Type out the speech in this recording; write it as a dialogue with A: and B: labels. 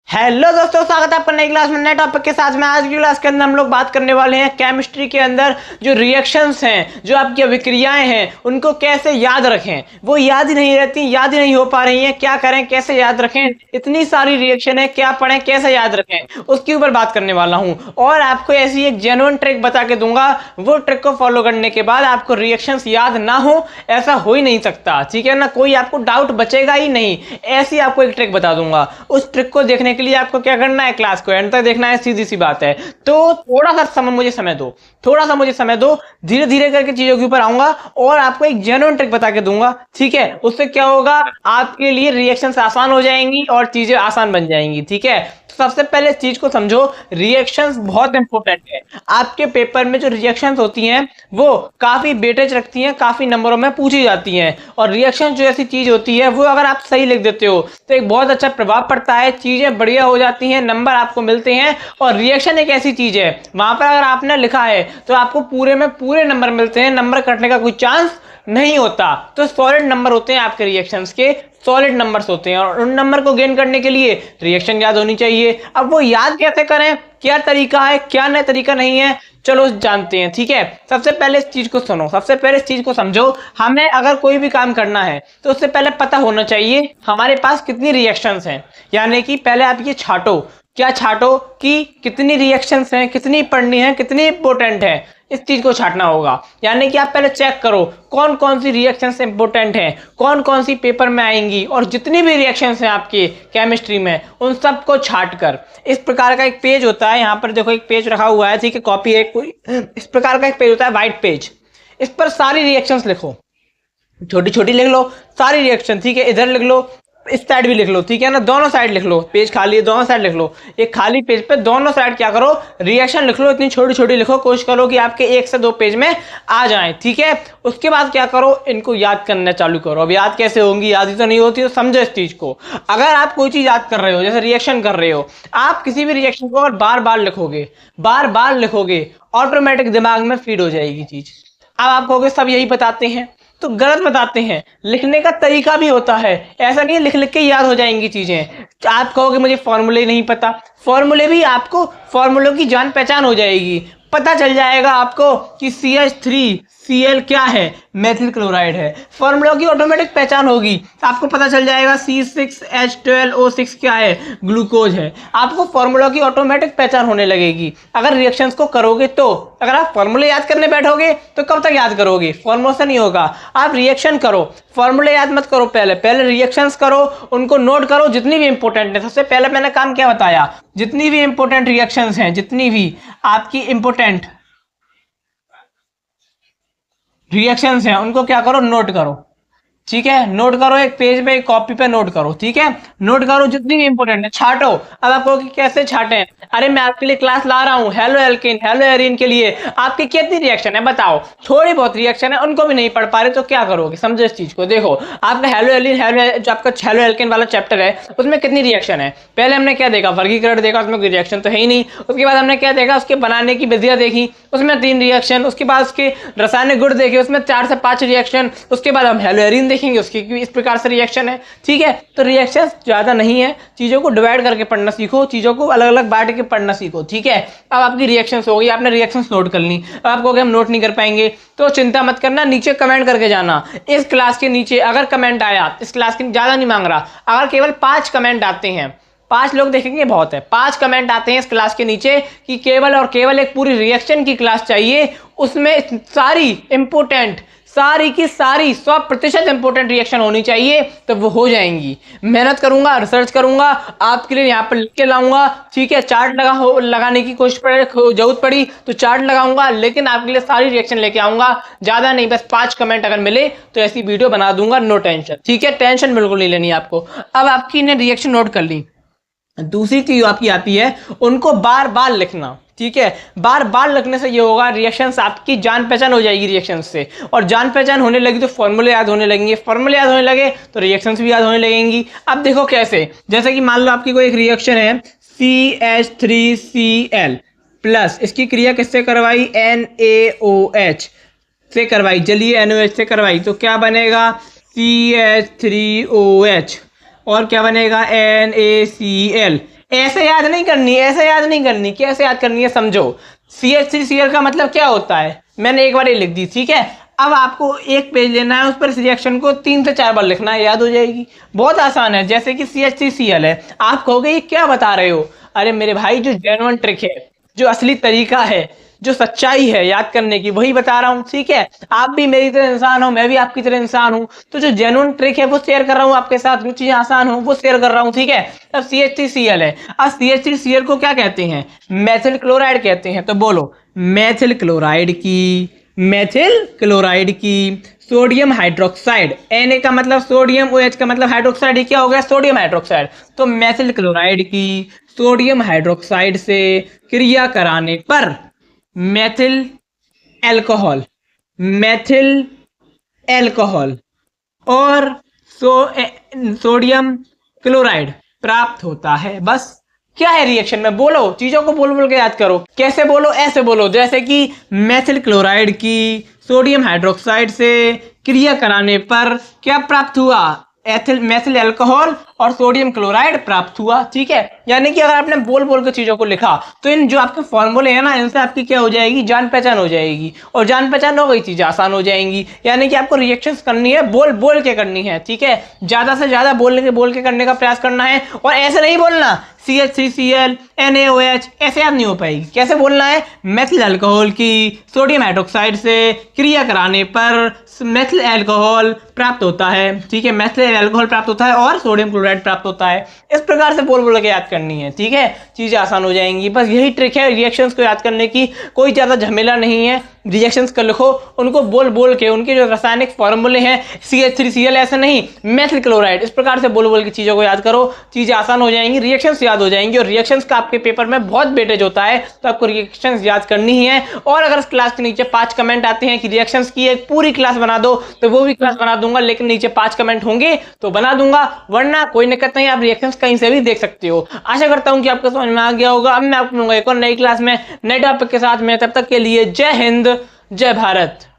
A: Hello दोस्तों, स्वागत है आपका नई क्लास में नए टॉपिक के साथ में। आज की क्लास के अंदर हम लोग बात करने वाले हैं केमिस्ट्री के अंदर जो रिएक्शंस हैं, जो आपकी अभिक्रियाएं हैं, उनको कैसे याद रखें। वो याद ही नहीं रहती, याद ही नहीं हो पा रही हैं, क्या करें, कैसे याद रखें। इतनी सारी रिएक्शन है, क्या पढ़ें, कैसे याद रखें, उसके ऊपर बात करने वाला हूं। और आपको ऐसी एक जेन्युइन ट्रिक बता के दूंगा, वो ट्रिक को फॉलो करने के बाद आपको रिएक्शंस याद ना हो, ऐसा हो ही नहीं सकता, ठीक है ना। कोई आपको डाउट बचेगा ही नहीं। ऐसी आपको एक ट्रिक बता दूंगा। उस ट्रिक को देखने के लिए आपको क्या करना है, क्लास को एंड तक देखना है, सीधी सी बात है। तो थोड़ा सा समय मुझे समय दो, थोड़ा सा मुझे समय दो, धीरे धीरे करके चीजों के ऊपर आऊंगा और आपको एक जेन्युइन ट्रिक बता के दूंगा, ठीक है। उससे क्या होगा, आपके लिए रिएक्शंस आसान हो जाएंगी और चीजें आसान बन जाएंगी, ठीक है। सबसे पहले चीज को समझो, रिएक्शंस बहुत इंपॉर्टेंट है। आपके पेपर में जो रिएक्शंस होती हैं वो काफी वेटेज रखती हैं, काफी नंबरों में पूछी जाती हैं। और रिएक्शन जो ऐसी चीज होती है वो अगर आप सही लिख देते हो तो एक बहुत अच्छा प्रभाव पड़ता है, चीजें बढ़िया हो जाती हैं, नंबर आपको मिलते हैं। और रिएक्शन एक ऐसी चीज है, वहां पर अगर आपने लिखा है तो आपको पूरे में पूरे नंबर मिलते हैं, नंबर कटने का कोई चांस नहीं होता। तो सॉलिड नंबर होते हैं आपके रिएक्शंस के, सॉलिड नंबर्स होते हैं। और उन नंबर को गेन करने के लिए रिएक्शन याद होनी चाहिए। अब वो याद कैसे करें, क्या तरीका है, क्या नया तरीका नहीं है, चलो जानते हैं, ठीक है। सबसे पहले इस चीज को सुनो, सबसे पहले इस चीज को समझो। हमें अगर कोई भी काम करना है तो उससे पहले पता होना चाहिए हमारे पास कितनी रिएक्शंस हैं। यानी कि पहले आप ये छाटो, क्या छाटो कि कितनी रिएक्शंस हैं, कितनी पढ़नी है, कितनी इंपॉर्टेंट है, इस चीज को छाटना होगा। यानी कि आप पहले चेक करो कौन कौन सी रिएक्शंस इंपॉर्टेंट हैं, कौन कौन सी पेपर में आएंगी, और जितनी भी रिएक्शंस हैं आपके केमिस्ट्री में उन सबको छाट कर इस प्रकार का एक पेज होता है। यहाँ पर देखो एक पेज रखा हुआ है, ठीक है, कॉपी है कोई, इस प्रकार का एक पेज होता है, व्हाइट पेज। इस पर सारी रिएक्शंस लिखो, छोटी छोटी लिख लो सारी रिएक्शन, ठीक है। इधर लिख लो, इस साइड भी लिख लो, ठीक है ना, दोनों साइड लिख लो। पेज खाली है, दोनों साइड लिख लो। एक खाली पेज पे दोनों साइड क्या करो, रिएक्शन लिख लो। इतनी छोटी छोटी लिखो, कोशिश करो कि आपके 1 से 2 पेज में आ जाए, ठीक है। उसके बाद क्या करो, इनको याद करना चालू करो। अब याद कैसे होंगी, याद ही तो नहीं होती, तो समझो इस चीज को। अगर आप कोई चीज याद कर रहे हो, जैसे रिएक्शन कर रहे हो, आप किसी भी रिएक्शन को अगर बार बार लिखोगे, बार बार लिखोगे, ऑटोमेटिक दिमाग में फीड हो जाएगी चीज। अब आप कहोगे सब यही बताते हैं, तो गलत बताते हैं। लिखने का तरीका भी होता है, ऐसा नहीं है लिख लिख के याद हो जाएंगी चीजें। आप कहोगे मुझे फॉर्मूले नहीं पता, फॉर्मूले भी आपको, फॉर्मूलों की जान पहचान हो जाएगी। पता चल जाएगा आपको कि CH3Cl क्या है, मेथिल क्लोराइड है। फॉर्मूलों की ऑटोमेटिक पहचान होगी, आपको पता चल जाएगा C6H12O6 क्या है, ग्लूकोज है। आपको फॉर्मूलों की ऑटोमेटिक पहचान होने लगेगी अगर रिएक्शंस को करोगे तो। अगर आप फॉर्मूले याद करने बैठोगे तो कब तक याद करोगे, फॉर्मूला से नहीं होगा। आप रिएक्शन करो, फॉर्मूले याद मत करो, पहले पहले रिएक्शंस करो, उनको नोट करो जितनी भी इंपॉर्टेंट है। सबसे पहले मैंने काम क्या बताया, जितनी भी इंपॉर्टेंट रिएक्शंस हैं, जितनी भी आपकी इंपॉर्टेंट रिएक्शंस हैं, उनको क्या करो, नोट करो, ठीक है। नोट करो, एक पेज पे, एक कॉपी पे नोट करो, ठीक है। नोट करो जितनी भी इंपॉर्टेंट है, छाटो। अब आपको कैसे छाटें, अरे मैं आपके लिए क्लास ला रहा हूँ हेलो एल्केन हेलो एरीन के लिए, आपकी कितनी रिएक्शन है बताओ। थोड़ी बहुत रिएक्शन है, उनको भी नहीं पढ़ पा रहे तो क्या करोगे, समझो इस चीज को। देखो आपका हेलो एलिन हेलो, जो आपका हेलो एल्केन वाला चैप्टर है उसमें कितनी रिएक्शन है। पहले हमने क्या देखा, वर्गीकरण देखा, उसमें कोई रिएक्शन तो है ही नहीं। उसके बाद हमने क्या देखा, उसके बनाने की विधियां देखी, उसमें 3 रिएक्शन। उसके बाद उसके रासायनिक गुण देखे, उसमें 4 से 5 रिएक्शन। उसके बाद हम हेलो एरीन देखेंगे, उसकी इस प्रकार से रिएक्शन है, ठीक है। तो रिएक्शन ज्यादा नहीं है, चीजों को डिवाइड करके पढ़ना सीखो, चीजों को अलग अलग बांट के पढ़ना सीखो, ठीक है। अब आपकी रिएक्शंस हो गई, आपने रिएक्शंस नोट कर ली। अब आप कहोगे हम नोट नहीं कर पाएंगे, तो चिंता मत करना, नीचे कमेंट करके जाना। इस क्लास के नीचे अगर कमेंट आया, इस क्लास के ज्यादा नहीं मांग रहा, अगर केवल 5 कमेंट आते हैं, 5 लोग देखेंगे बहुत है, 5 कमेंट आते हैं इस क्लास के नीचे कि केवल और केवल एक पूरी रिएक्शन की क्लास चाहिए, उसमें सारी इंपोर्टेंट, सारी की सारी 100% इंपोर्टेंट रिएक्शन होनी चाहिए, तो वो हो जाएंगी। मेहनत करूंगा, रिसर्च करूंगा, आपके लिए यहाँ पर लिख के लाऊंगा, ठीक है। चार्ट लगाने की कोशिश जरूरत पड़ी तो चार्ट लगाऊंगा, लेकिन आपके लिए सारी रिएक्शन लेके आऊंगा। ज्यादा नहीं, बस 5 कमेंट अगर मिले तो ऐसी वीडियो बना दूंगा, नो टेंशन, ठीक है। टेंशन बिल्कुल नहीं लेनी आपको। अब आपकी ने रिएक्शन नोट कर ली, दूसरी चीज आपकी आती है उनको बार बार लिखना, ठीक है। बार बार लिखने से ये होगा, रिएक्शंस आपकी जान पहचान हो जाएगी रिएक्शंस से, और जान पहचान होने लगी तो फॉर्मूले याद होने लगेंगे, फॉर्मूले याद होने लगे तो रिएक्शंस भी याद होने लगेंगी। अब देखो कैसे, जैसे कि मान लो आपकी कोई एक रिएक्शन है CH3Cl प्लस, इसकी क्रिया किससे करवाई, NaOH से करवाई, जलीय NaOH से करवाई, तो क्या बनेगा CH3OH, और क्या बनेगा NaCl। ऐसे याद नहीं करनी, ऐसे याद नहीं करनी, कैसे याद करनी है समझो। CH3Cl का मतलब क्या होता है, मैंने एक बार ये लिख दी, ठीक है। अब आपको एक पेज लेना है, उस पर इस रिएक्शन को 3 से 4 बार लिखना है, याद हो जाएगी। बहुत आसान है। जैसे कि CH3Cl है, आप कहोगे ये क्या बता रहे हो, अरे मेरे भाई जो जेन्युइन ट्रिक है, जो असली तरीका है, जो सच्चाई है याद करने की, वही बता रहा हूँ, ठीक है। आप भी मेरी तरह इंसान हो, मैं भी आपकी तरह इंसान हूँ, तो जो जेन्युइन ट्रिक है वो शेयर कर रहा हूँ आपके साथ, जो चीजें आसान हो वो शेयर कर रहा हूँ, ठीक है। अब CH3Cl है, अब CH3Cl को क्या कहते हैं, मैथिल क्लोराइड कहते हैं। तो बोलो, मैथिल क्लोराइड की, मैथिल क्लोराइड की सोडियम हाइड्रोक्साइड, Na का मतलब सोडियम, OH का मतलब हाइड्रोक्साइड, ये क्या हो गया, सोडियम हाइड्रोक्साइड। तो मैथिल क्लोराइड की सोडियम हाइड्रोक्साइड से क्रिया कराने पर मैथिल एल्कोहल, मैथिल एल्कोहल और सोडियम क्लोराइड प्राप्त होता है। बस क्या है रिएक्शन में, बोलो, चीजों को बोल बोल के याद करो। कैसे बोलो, ऐसे बोलो, जैसे कि मैथिल क्लोराइड की सोडियम हाइड्रोक्साइड से क्रिया कराने पर क्या प्राप्त हुआ, मैथिल अल्कोहल और सोडियम क्लोराइड प्राप्त हुआ, ठीक है। यानी कि अगर आपने बोल बोल के चीजों को लिखा तो इन जो आपके फॉर्मूले हैं ना, इनसे आपकी क्या हो जाएगी, जान पहचान हो जाएगी, और जान पहचान हो गई, चीजें आसान हो जाएंगी। यानी कि आपको रिएक्शंस करनी है, बोल बोल के करनी है, ठीक है। ज्यादा से ज्यादा बोल के करने का प्रयास करना है, और ऐसे नहीं बोलना CH3Cl NaOH, ऐसे याद नहीं हो पाएगी। कैसे बोलना है, मैथिल अल्कोहल की सोडियम हाइड्रोक्साइड से क्रिया कराने पर मैथिल अल्कोहल प्राप्त होता है, ठीक है। मैथिल अल्कोहल प्राप्त होता है और सोडियम क्लोराइड प्राप्त होता है। इस प्रकार से बोल बोल के याद करनी है, ठीक है, चीजें आसान हो जाएंगी। बस यही ट्रिक है रिएक्शंस को याद करने की, कोई ज्यादा झमेला नहीं है। रिएक्शंस कर लिखो, उनको बोल बोल के, उनके जो रासायनिक फॉर्मूले हैं, CH3Cl ऐसे नहीं, मैथिल क्लोराइड, इस प्रकार से बोल बोल के चीजों को याद करो, चीजें आसान हो जाएंगी, रिएक्शंस याद हो जाएंगी। और रिएक्शंस का आपके पेपर में बहुत वेटेज होता है, तो आपको रिएक्शंस याद करनी ही है। और अगर इस क्लास के नीचे 5 कमेंट आते हैं कि रिएक्शंस की एक पूरी क्लास बना दो, तो वो भी क्लास बना दूंगा, लेकिन नीचे 5 कमेंट होंगे तो बना दूंगा, वरना कोई दिक्कत नहीं, आप रिएक्शंस कहीं से भी देख सकते हो। आशा करता हूं कि आपको समझ में आ गया होगा। अब मैं आपको मिलूंगा एक और नई क्लास में, नए टॉपिक के साथ में। तब तक के लिए जय हिंद, जय भारत।